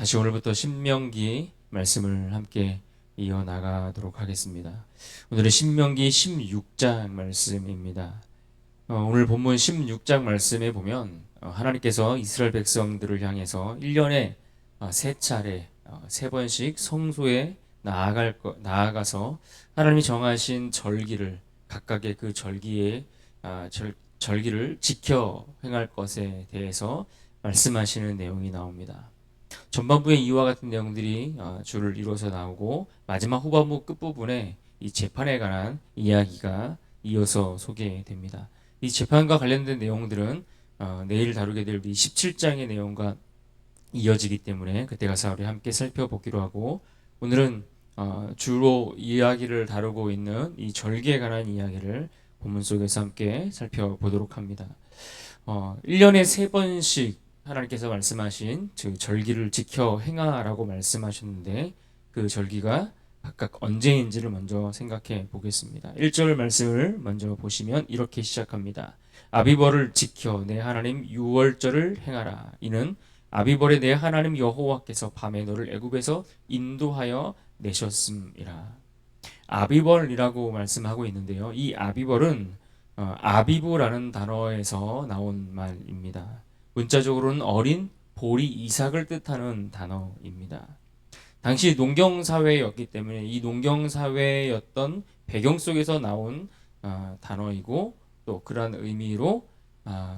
다시 오늘부터 신명기 말씀을 함께 이어나가도록 하겠습니다. 오늘은 신명기 16장 말씀입니다. 오늘 본문 16장 말씀에 보면 하나님께서 이스라엘 백성들을 향해서 1년에 세 차례, 세 번씩 성소에 나아가서 하나님이 정하신 절기를 각각의 그 절기에 절기를 지켜 행할 것에 대해서 말씀하시는 내용이 나옵니다. 전반부에 이와 같은 내용들이 줄을 이루어서 나오고 마지막 후반부 끝부분에 이 재판에 관한 이야기가 이어서 소개됩니다. 이 재판과 관련된 내용들은 내일 다루게 될 우리 17장의 내용과 이어지기 때문에 그때 가서 우리 함께 살펴보기로 하고, 오늘은 주로 이야기를 다루고 있는 이 절기에 관한 이야기를 본문 속에서 함께 살펴보도록 합니다. 1년에 세 번씩 하나님께서 말씀하신 그 절기를 지켜 행하라고 말씀하셨는데, 그 절기가 각각 언제인지를 먼저 생각해 보겠습니다. 1절 말씀을 먼저 보시면 이렇게 시작합니다. 아비벌을 지켜 내 하나님 유월절을 행하라. 이는 아비벌에 내 하나님 여호와께서 밤에 너를 애굽에서 인도하여 내셨음이라. 아비벌이라고 말씀하고 있는데요. 이 아비벌은 아비브라는 단어에서 나온 말입니다. 문자적으로는 어린 보리 이삭을 뜻하는 단어입니다. 당시 농경사회였기 때문에 이 농경사회였던 배경 속에서 나온 단어이고, 또 그러한 의미로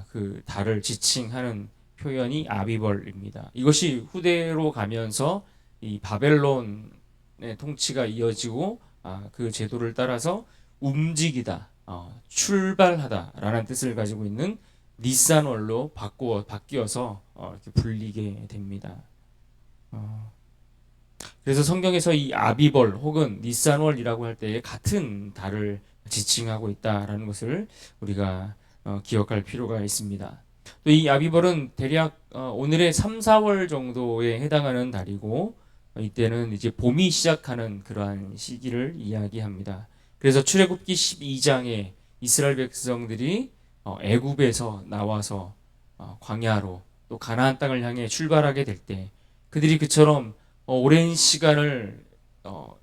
그 달을 지칭하는 표현이 아비벌입니다. 이것이 후대로 가면서 이 바벨론의 통치가 이어지고 그 제도를 따라서 움직이다, 출발하다라는 뜻을 가지고 있는 니산월로 바뀌어서 이렇게 불리게 됩니다. 그래서 성경에서 이 아비벌 혹은 니산월이라고 할 때 같은 달을 지칭하고 있다라는 것을 우리가 기억할 필요가 있습니다. 또 이 아비벌은 대략 오늘의 3, 4월 정도에 해당하는 달이고, 이때는 이제 봄이 시작하는 그러한 시기를 이야기합니다. 그래서 출애굽기 12장에 이스라엘 백성들이 애굽에서 나와서 광야로 또 가나안 땅을 향해 출발하게 될 때, 그들이 그처럼 오랜 시간을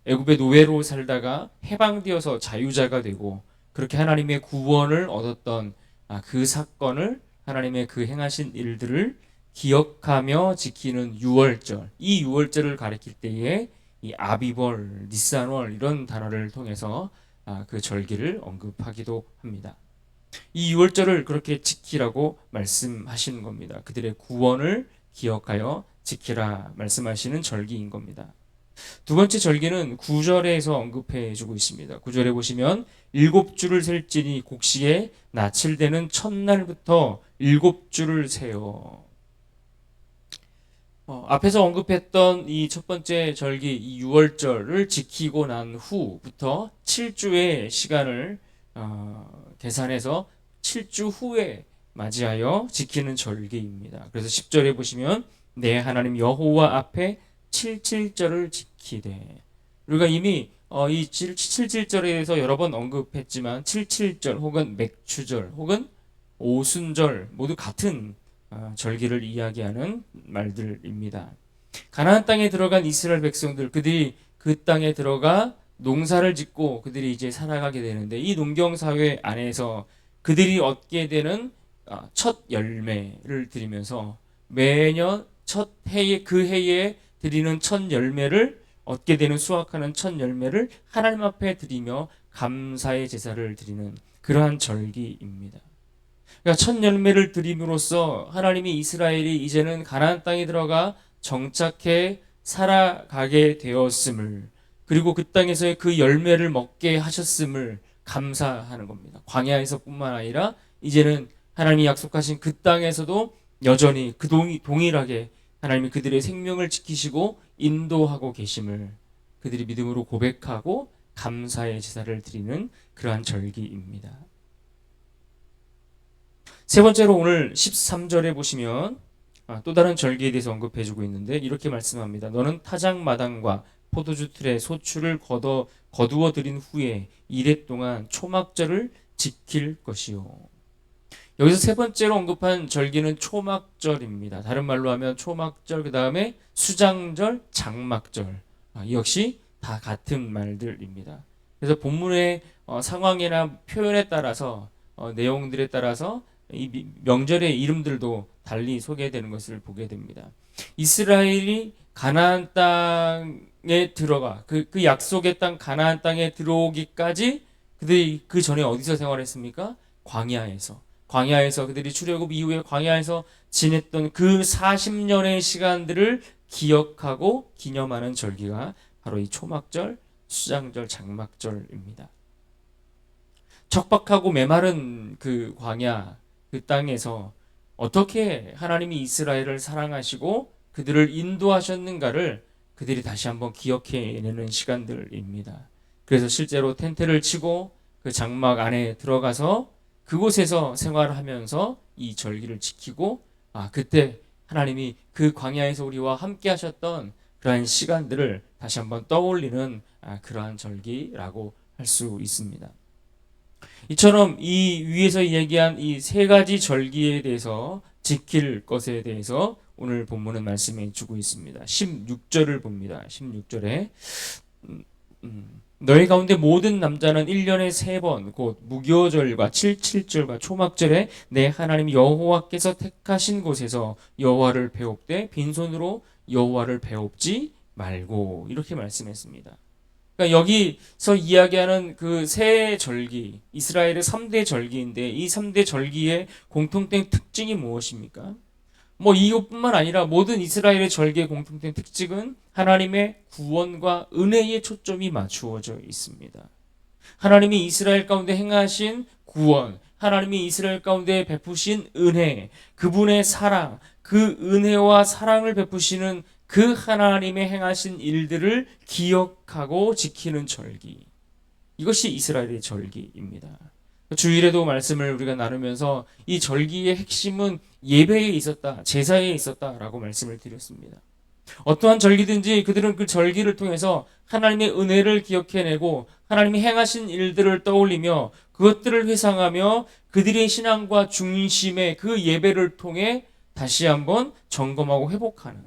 애굽의 노예로 살다가 해방되어서 자유자가 되고 그렇게 하나님의 구원을 얻었던 그 사건을, 하나님의 그 행하신 일들을 기억하며 지키는 유월절, 이 유월절을 가리킬 때에 이 아비벌, 니산월 이런 단어를 통해서 그 절기를 언급하기도 합니다. 이 유월절을 그렇게 지키라고 말씀하시는 겁니다. 그들의 구원을 기억하여 지키라 말씀하시는 절기인 겁니다. 두 번째 절기는 9절에서 언급해 주고 있습니다. 9절에 보시면 7주를 셀지니 곡식에 낯을 대는 첫날부터 7주를 세요. 앞에서 언급했던 이 첫 번째 절기, 이 6월절을 지키고 난 후부터 7주의 시간을 계산해서 7주 후에 맞이하여 지키는 절기입니다. 그래서 10절에 보시면 내 하나님 여호와 앞에 77절을 지키되, 우리가 이미 이 77절에 여러 번 언급했지만 77절 혹은 맥추절 혹은 오순절 모두 같은 절기를 이야기하는 말들입니다. 가나안 땅에 들어간 이스라엘 백성들, 그들이 그 땅에 들어가 농사를 짓고 그들이 이제 살아가게 되는데, 이 농경 사회 안에서 그들이 얻게 되는 첫 열매를 드리면서 매년 첫 해에 그 해에 드리는 첫 열매를 얻게 되는, 수확하는 첫 열매를 하나님 앞에 드리며 감사의 제사를 드리는 그러한 절기입니다. 그러니까 첫 열매를 드림으로써 하나님이 이스라엘이 이제는 가나안 땅에 들어가 정착해 살아가게 되었음을, 그리고 그 땅에서의 그 열매를 먹게 하셨음을 감사하는 겁니다. 광야에서뿐만 아니라 이제는 하나님이 약속하신 그 땅에서도 여전히 그 동일하게 하나님이 그들의 생명을 지키시고 인도하고 계심을 그들이 믿음으로 고백하고 감사의 제사를 드리는 그러한 절기입니다. 세 번째로 오늘 13절에 보시면 또 다른 절기에 대해서 언급해주고 있는데, 이렇게 말씀합니다. 너는 타작마당과 포도주 틀에 소출을 거두어 드린 후에 이래 동안 초막절을 지킬 것이요. 여기서 세 번째로 언급한 절기는 초막절입니다. 다른 말로 하면 초막절, 그 다음에 수장절, 장막절. 이 역시 다 같은 말들입니다. 그래서 본문의 상황이나 표현에 따라서 내용들에 따라서 이 명절의 이름들도 달리 소개되는 것을 보게 됩니다. 이스라엘이 가나안 땅에 들어가 그 약속의 땅 가나안 땅에 들어오기까지 그들이 그 전에 어디서 생활했습니까? 광야에서 그들이 출애굽 이후에 광야에서 지냈던 그 40년의 시간들을 기억하고 기념하는 절기가 바로 이 초막절, 수장절, 장막절입니다. 척박하고 메마른 그 광야, 그 땅에서 어떻게 하나님이 이스라엘을 사랑하시고 그들을 인도하셨는가를 그들이 다시 한번 기억해내는 시간들입니다. 그래서 실제로 텐트를 치고 그 장막 안에 들어가서 그곳에서 생활하면서 이 절기를 지키고 그때 하나님이 그 광야에서 우리와 함께 하셨던 그러한 시간들을 다시 한번 떠올리는 그러한 절기라고 할 수 있습니다. 이처럼 이 위에서 얘기한 이 세 가지 절기에 대해서 지킬 것에 대해서 오늘 본문은 말씀해 주고 있습니다. 16절을 봅니다. 16절에 너희 가운데 모든 남자는 1년에 3번 곧 무교절과 77절과 초막절에 내 하나님 여호와께서 택하신 곳에서 여호와를 배웁되 빈손으로 여호와를 배웁지 말고 이렇게 말씀했습니다. 그러니까 여기서 이야기하는 그 세 절기, 이스라엘의 3대 절기인데 이 3대 절기의 공통된 특징이 무엇입니까? 이것뿐만 아니라 모든 이스라엘의 절기의 공통된 특징은 하나님의 구원과 은혜에 초점이 맞추어져 있습니다. 하나님이 이스라엘 가운데 행하신 구원, 하나님이 이스라엘 가운데 베푸신 은혜, 그분의 사랑, 그 은혜와 사랑을 베푸시는 그 하나님의 행하신 일들을 기억하고 지키는 절기. 이것이 이스라엘의 절기입니다. 주일에도 말씀을 우리가 나누면서 이 절기의 핵심은 예배에 있었다, 제사에 있었다라고 말씀을 드렸습니다. 어떠한 절기든지 그들은 그 절기를 통해서 하나님의 은혜를 기억해내고 하나님이 행하신 일들을 떠올리며 그것들을 회상하며 그들의 신앙과 중심의 그 예배를 통해 다시 한번 점검하고 회복하는,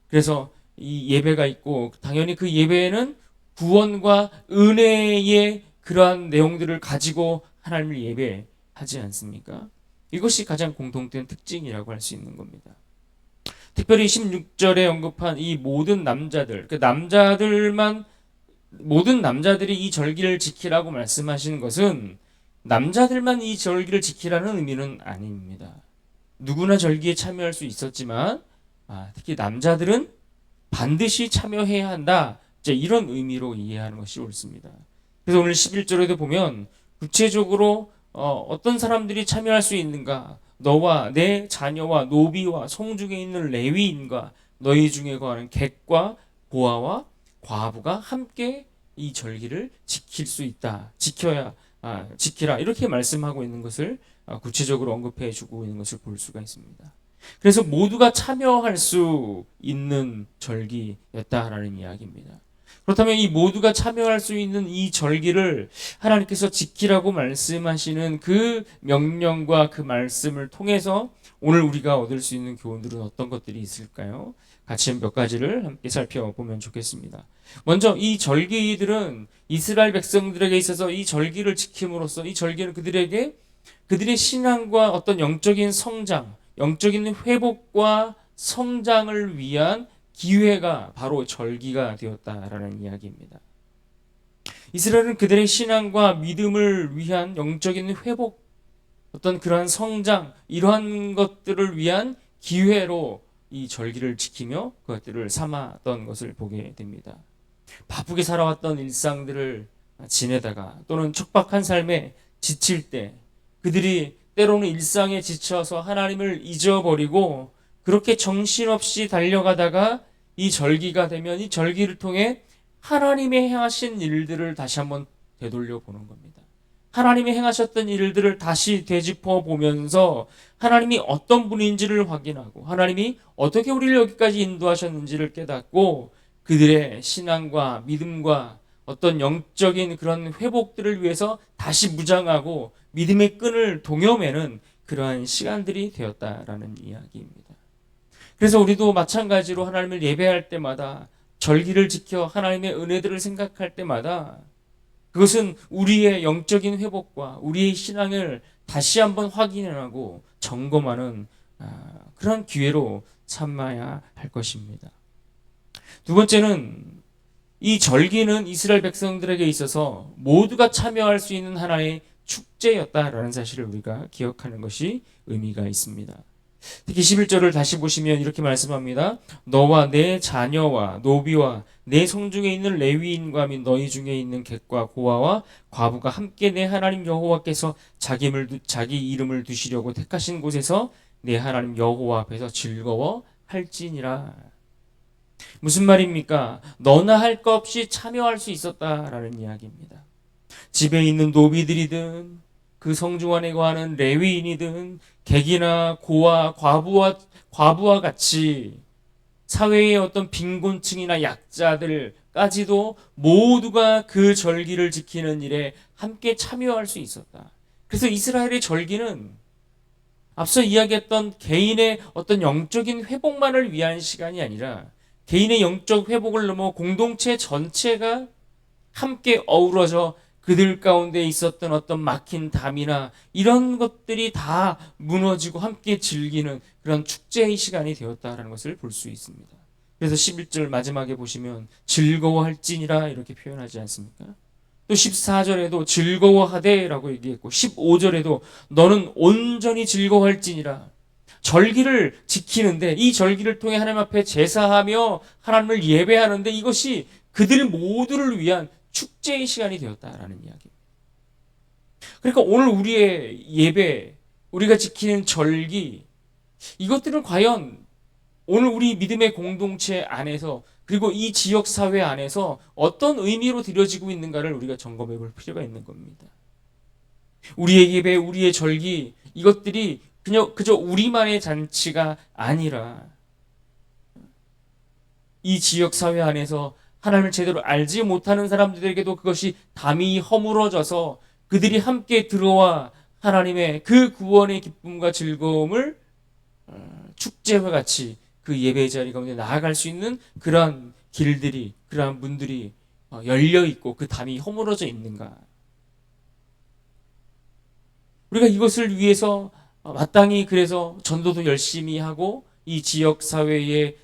그래서 이 예배가 있고 당연히 그 예배에는 구원과 은혜의 그러한 내용들을 가지고 하나님을 예배하지 않습니까? 이것이 가장 공통된 특징이라고 할 수 있는 겁니다. 특별히 16절에 언급한 이 모든 남자들, 모든 남자들이 이 절기를 지키라고 말씀하시는 것은 남자들만 이 절기를 지키라는 의미는 아닙니다. 누구나 절기에 참여할 수 있었지만 특히 남자들은 반드시 참여해야 한다. 이런 의미로 이해하는 것이 옳습니다. 그래서 오늘 11절에도 보면 구체적으로 어떤 사람들이 참여할 수 있는가? 너와 내 자녀와 노비와 성중에 있는 레위인과 너희 중에 거하는 객과 고아와 과부가 함께 이 절기를 지킬 수 있다. 지키라. 이렇게 말씀하고 있는 것을 구체적으로 언급해 주고 있는 것을 볼 수가 있습니다. 그래서 모두가 참여할 수 있는 절기였다라는 이야기입니다. 그렇다면 이 모두가 참여할 수 있는 이 절기를 하나님께서 지키라고 말씀하시는 그 명령과 그 말씀을 통해서 오늘 우리가 얻을 수 있는 교훈들은 어떤 것들이 있을까요? 같이 몇 가지를 함께 살펴보면 좋겠습니다. 먼저 이 절기들은 이스라엘 백성들에게 있어서 이 절기를 지킴으로써 이 절기는 그들의 신앙과 어떤 영적인 성장, 영적인 회복과 성장을 위한 기회가 바로 절기가 되었다라는 이야기입니다. 이스라엘은 그들의 신앙과 믿음을 위한 영적인 회복, 어떤 그러한 성장, 이러한 것들을 위한 기회로 이 절기를 지키며 그것들을 삼았던 것을 보게 됩니다. 바쁘게 살아왔던 일상들을 지내다가 또는 척박한 삶에 지칠 때 그들이 때로는 일상에 지쳐서 하나님을 잊어버리고 그렇게 정신없이 달려가다가 이 절기가 되면 이 절기를 통해 하나님의 행하신 일들을 다시 한번 되돌려 보는 겁니다. 하나님이 행하셨던 일들을 다시 되짚어 보면서 하나님이 어떤 분인지를 확인하고 하나님이 어떻게 우리를 여기까지 인도하셨는지를 깨닫고 그들의 신앙과 믿음과 어떤 영적인 그런 회복들을 위해서 다시 무장하고 믿음의 끈을 동여매는 그러한 시간들이 되었다라는 이야기입니다. 그래서 우리도 마찬가지로 하나님을 예배할 때마다 절기를 지켜 하나님의 은혜들을 생각할 때마다 그것은 우리의 영적인 회복과 우리의 신앙을 다시 한번 확인하고 점검하는 그런 기회로 삼아야 할 것입니다. 두 번째는 이 절기는 이스라엘 백성들에게 있어서 모두가 참여할 수 있는 하나의 축제였다라는 사실을 우리가 기억하는 것이 의미가 있습니다. 특히 11절을 다시 보시면 이렇게 말씀합니다. 너와 내 자녀와 노비와 내 성중에 있는 레위인과 및 너희 중에 있는 객과 고아와 과부가 함께 내 하나님 여호와께서 자기 이름을 두시려고 택하신 곳에서 내 하나님 여호와 앞에서 즐거워 할지니라. 무슨 말입니까? 너나 할 것 없이 참여할 수 있었다라는 이야기입니다. 집에 있는 노비들이든 그 성중 안에 거하는 레위인이든 객이나 고아, 과부와 같이 사회의 어떤 빈곤층이나 약자들까지도 모두가 그 절기를 지키는 일에 함께 참여할 수 있었다. 그래서 이스라엘의 절기는 앞서 이야기했던 개인의 어떤 영적인 회복만을 위한 시간이 아니라 개인의 영적 회복을 넘어 공동체 전체가 함께 어우러져 그들 가운데 있었던 어떤 막힌 담이나 이런 것들이 다 무너지고 함께 즐기는 그런 축제의 시간이 되었다는 것을 볼 수 있습니다. 그래서 11절 마지막에 보시면 즐거워할지니라 이렇게 표현하지 않습니까? 또 14절에도 즐거워하되라고 얘기했고 15절에도 너는 온전히 즐거워할지니라. 절기를 지키는데 이 절기를 통해 하나님 앞에 제사하며 하나님을 예배하는데 이것이 그들 모두를 위한 축제의 시간이 되었다라는 이야기입니다. 그러니까 오늘 우리의 예배, 우리가 지키는 절기, 이것들은 과연 오늘 우리 믿음의 공동체 안에서 그리고 이 지역 사회 안에서 어떤 의미로 드려지고 있는가를 우리가 점검해 볼 필요가 있는 겁니다. 우리의 예배, 우리의 절기, 이것들이 그저 우리만의 잔치가 아니라 이 지역 사회 안에서 하나님을 제대로 알지 못하는 사람들에게도 그것이 담이 허물어져서 그들이 함께 들어와 하나님의 그 구원의 기쁨과 즐거움을 축제와 같이 그 예배 자리 가운데 나아갈 수 있는 그러한 길들이, 그러한 문들이 열려 있고 그 담이 허물어져 있는가. 우리가 이것을 위해서 마땅히 그래서 전도도 열심히 하고 이 지역 사회에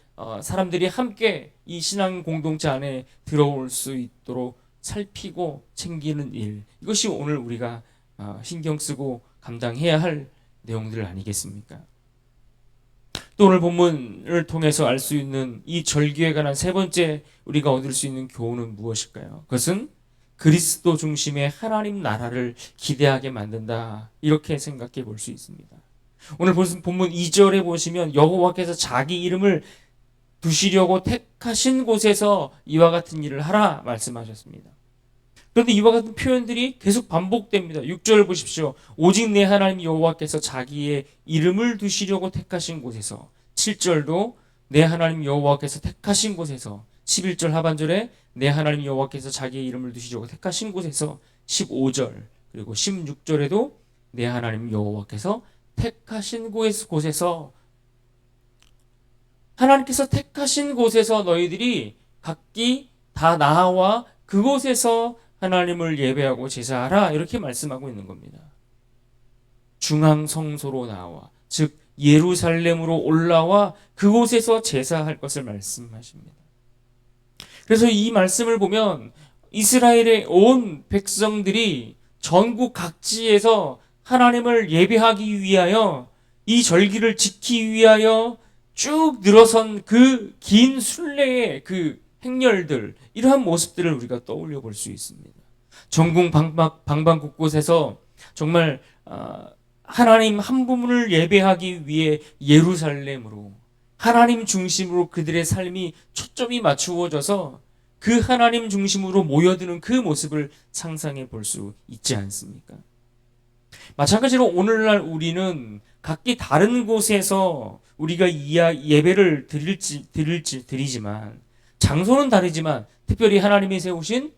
사람들이 함께 이 신앙 공동체 안에 들어올 수 있도록 살피고 챙기는 일, 이것이 오늘 우리가 신경 쓰고 감당해야 할 내용들 아니겠습니까? 또 오늘 본문을 통해서 알 수 있는 이 절기에 관한 세 번째 우리가 얻을 수 있는 교훈은 무엇일까요? 그것은 그리스도 중심의 하나님 나라를 기대하게 만든다, 이렇게 생각해 볼 수 있습니다. 오늘 본문 2절에 보시면 여호와께서 자기 이름을 두시려고 택하신 곳에서 이와 같은 일을 하라 말씀하셨습니다. 그런데 이와 같은 표현들이 계속 반복됩니다. 6절을 보십시오. 오직 내 하나님 여호와께서 자기의 이름을 두시려고 택하신 곳에서, 7절도 내 하나님 여호와께서 택하신 곳에서, 11절 하반절에 내 하나님 여호와께서 자기의 이름을 두시려고 택하신 곳에서, 15절 그리고 16절에도 내 하나님 여호와께서 택하신 곳에서, 하나님께서 택하신 곳에서 너희들이 각기 다 나와 그곳에서 하나님을 예배하고 제사하라, 이렇게 말씀하고 있는 겁니다. 중앙 성소로 나와, 즉 예루살렘으로 올라와 그곳에서 제사할 것을 말씀하십니다. 그래서 이 말씀을 보면 이스라엘의 온 백성들이 전국 각지에서 하나님을 예배하기 위하여, 이 절기를 지키기 위하여 쭉 늘어선 그 긴 순례의 그 행렬들, 이러한 모습들을 우리가 떠올려 볼 수 있습니다. 전국 방방 곳곳에서 정말 하나님 한 분을 예배하기 위해 예루살렘으로, 하나님 중심으로 그들의 삶이 초점이 맞추어져서 그 하나님 중심으로 모여드는 그 모습을 상상해 볼 수 있지 않습니까? 마찬가지로 오늘날 우리는 각기 다른 곳에서 우리가 예배를 드리지만, 장소는 다르지만 특별히 하나님이 세우신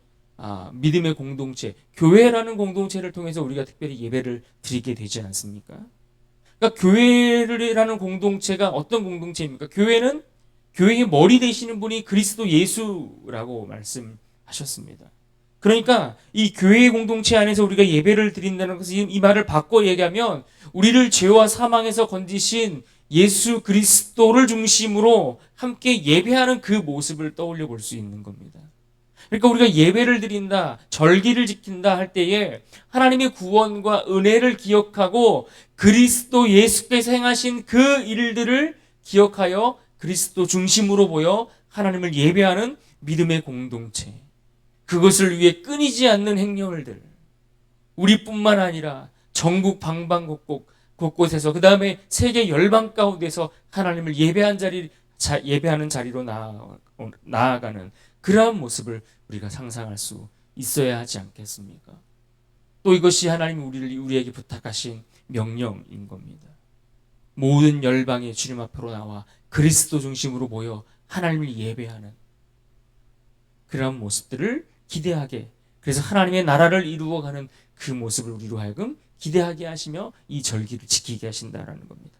믿음의 공동체, 교회라는 공동체를 통해서 우리가 특별히 예배를 드리게 되지 않습니까? 그러니까 교회라는 공동체가 어떤 공동체입니까? 교회는 교회의 머리 되시는 분이 그리스도 예수라고 말씀하셨습니다. 그러니까 이 교회의 공동체 안에서 우리가 예배를 드린다는 것은 이 말을 바꿔 얘기하면 우리를 죄와 사망에서 건지신 예수 그리스도를 중심으로 함께 예배하는 그 모습을 떠올려 볼 수 있는 겁니다. 그러니까 우리가 예배를 드린다, 절기를 지킨다 할 때에 하나님의 구원과 은혜를 기억하고 그리스도 예수께서 행하신 그 일들을 기억하여 그리스도 중심으로 보여 하나님을 예배하는 믿음의 공동체. 그것을 위해 끊이지 않는 행렬들. 우리뿐만 아니라 전국 곳곳에서 그 다음에 세계 열방 가운데서 하나님을 예배하는 자리로 나아가는 그러한 모습을 우리가 상상할 수 있어야 하지 않겠습니까? 또 이것이 하나님이 우리에게 부탁하신 명령인 겁니다. 모든 열방의 주님 앞으로 나와 그리스도 중심으로 모여 하나님을 예배하는 그러한 모습들을 기대하게, 그래서 하나님의 나라를 이루어가는 그 모습을 우리로 하여금 기대하게 하시며 이 절기를 지키게 하신다라는 겁니다.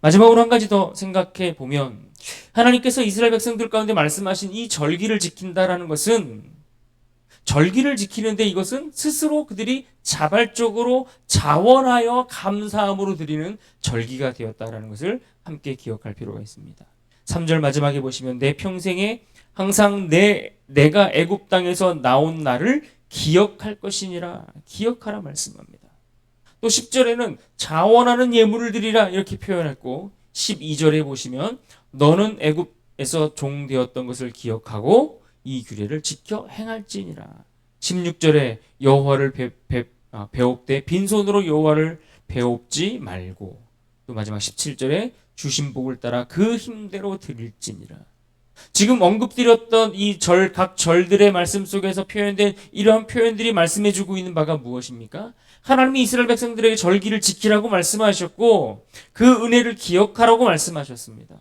마지막으로 한 가지 더 생각해 보면 하나님께서 이스라엘 백성들 가운데 말씀하신 이 절기를 지킨다라는 것은, 절기를 지키는데 이것은 스스로 그들이 자발적으로 자원하여 감사함으로 드리는 절기가 되었다라는 것을 함께 기억할 필요가 있습니다. 3절 마지막에 보시면 내 평생에 항상 내가 애굽 땅에서 나온 날을 기억할 것이니라, 기억하라 말씀합니다. 또 10절에는 자원하는 예물을 드리라 이렇게 표현했고, 12절에 보시면 너는 애굽에서 종 되었던 것을 기억하고 이 규례를 지켜 행할지니라. 16절에 여호와를 배웁되 빈손으로 여호와를 배웁지 말고, 또 마지막 17절에 주신 복을 따라 그 힘대로 드릴지니라. 지금 언급드렸던 각 절들의 말씀 속에서 표현된 이러한 표현들이 말씀해주고 있는 바가 무엇입니까? 하나님이 이스라엘 백성들에게 절기를 지키라고 말씀하셨고 그 은혜를 기억하라고 말씀하셨습니다.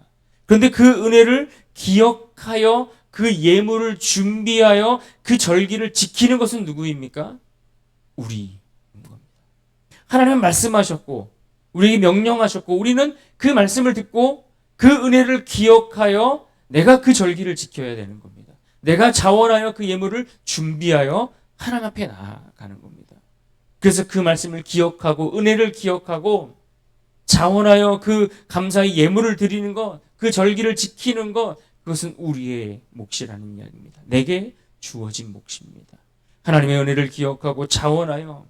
그런데 그 은혜를 기억하여 그 예물을 준비하여 그 절기를 지키는 것은 누구입니까? 우리인 겁니다. 하나님은 말씀하셨고 우리에게 명령하셨고 우리는 그 말씀을 듣고 그 은혜를 기억하여 내가 그 절기를 지켜야 되는 겁니다. 내가 자원하여 그 예물을 준비하여 하나님 앞에 나아가는 겁니다. 그래서 그 말씀을 기억하고 은혜를 기억하고 자원하여 그 감사의 예물을 드리는 것, 그 절기를 지키는 것, 그것은 우리의 몫이라는 이야기입니다. 내게 주어진 몫입니다. 하나님의 은혜를 기억하고 자원하여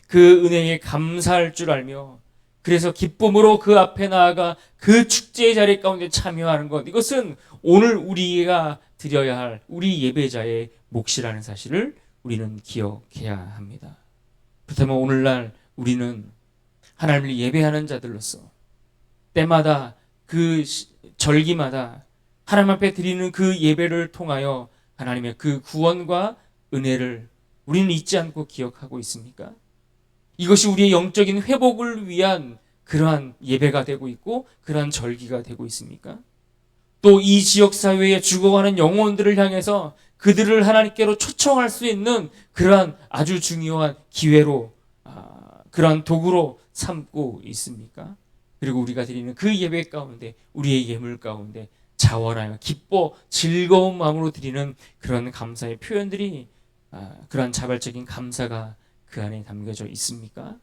그 은혜에 감사할 줄 알며 그래서 기쁨으로 그 앞에 나아가 그 축제의 자리 가운데 참여하는 것, 이것은 오늘 우리가 드려야 할 우리 예배자의 몫이라는 사실을 우리는 기억해야 합니다. 그렇다면 오늘날 우리는 하나님을 예배하는 자들로서 때마다 그 절기마다 하나님 앞에 드리는 그 예배를 통하여 하나님의 그 구원과 은혜를 우리는 잊지 않고 기억하고 있습니까? 이것이 우리의 영적인 회복을 위한 그러한 예배가 되고 있고 그러한 절기가 되고 있습니까? 또 이 지역 사회에 죽어가는 영혼들을 향해서 그들을 하나님께로 초청할 수 있는 그러한 아주 중요한 기회로, 그러한 도구로 삼고 있습니까? 그리고 우리가 드리는 그 예배 가운데, 우리의 예물 가운데 자원하여 기뻐 즐거운 마음으로 드리는 그런 감사의 표현들이, 그러한 자발적인 감사가 그 안에 담겨져 있습니까?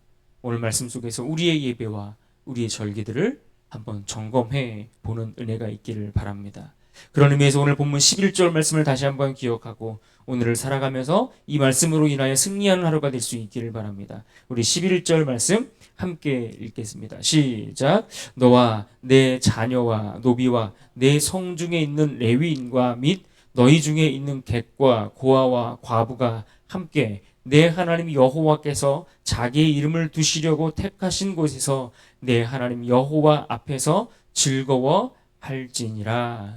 오늘 말씀 속에서 우리의 예배와 우리의 절기들을 한번 점검해 보는 은혜가 있기를 바랍니다. 그런 의미에서 오늘 본문 11절 말씀을 다시 한번 기억하고 오늘을 살아가면서 이 말씀으로 인하여 승리하는 하루가 될 수 있기를 바랍니다. 우리 11절 말씀 함께 읽겠습니다. 시작. 너와 내 자녀와 노비와 내 성중에 있는 레위인과 및 너희 중에 있는 객과 고아와 과부가 함께 내 하나님 여호와께서 자기의 이름을 두시려고 택하신 곳에서 내 하나님 여호와 앞에서 즐거워할지니라.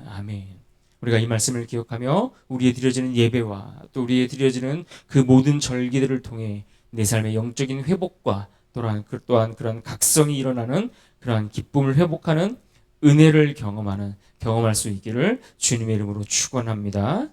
아멘. 우리가 이 말씀을 기억하며 우리의 드려지는 예배와 또 우리의 드려지는 그 모든 절기들을 통해 내 삶의 영적인 회복과 또한 그런 각성이 일어나는 그러한 기쁨을 회복하는 은혜를 경험할 수 있기를 주님의 이름으로 축원합니다.